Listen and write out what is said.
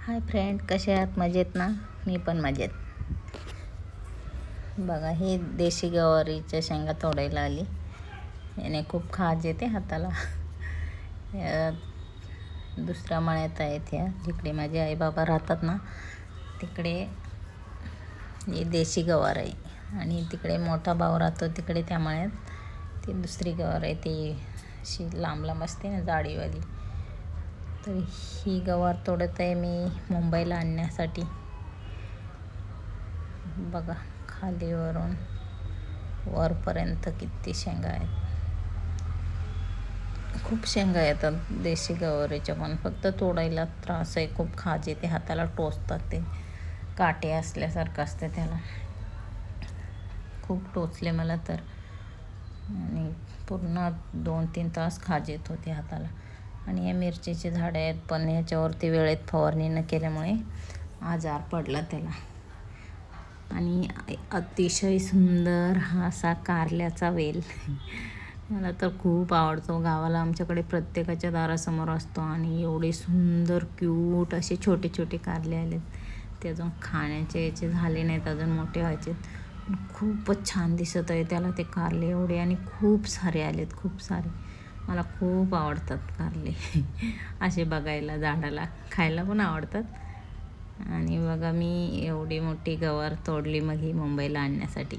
Hi friend, कसे आहात? मजेत ना? मी पण मजेत. बघा, हे देशी गवारीच्या शेंगा तोडायला आली. याने खूप खाज येते हाताला. या दुसऱ्या मळ्यात आहेत ह्या, जिकडे माझे आई बाबा राहतात ना, तिकडे ही देशी गवार आहे. आणि तिकडे मोठा भाऊ राहतो तिकडे त्या मळ्यात ती दुसरी गवार आहे, ती अशी लांब लांब असते ना, जाडीवाली. तर ही गवार तोडत आहे मी मुंबईला आणण्यासाठी. बघा, खालीवरून वरपर्यंत किती शेंगा आहेत. खूप शेंगा येतात देशी गवारीच्या, पण फक्त तोडायला त्रास आहे. खूप खाज येते हाताला, टोचतात ते, काटे असल्यासारखं असते त्याला. खूप टोचले मला तर, आणि पूर्ण 2-3 तास खाज येत होते हाताला. आणि या मिरचीचे झाडं आहेत, पण ह्याच्यावरती वेळेत फवारणी न केल्यामुळे आजार पडला त्याला. आणि अतिशय सुंदर हा असा कारल्याचा वेल मला तर खूप आवडतो. गावाला आमच्याकडे प्रत्येकाच्या दारासमोर असतो. आणि एवढे सुंदर क्यूट असे छोटे छोटे कारले आलेत. ते अजून खाण्याचे याचे झाले नाहीत, अजून मोठे व्हायचे. खूपच छान दिसत आहे त्याला ते कारले एवढे, आणि खूप सारे आलेत, खूप सारे. मला खूप आवडतात कारले असे बघायला, झाडाला खायला पण आवडतात. आणि बघा, मी एवढी मोठी गवार तोडली मग ही मुंबईला आणण्यासाठी.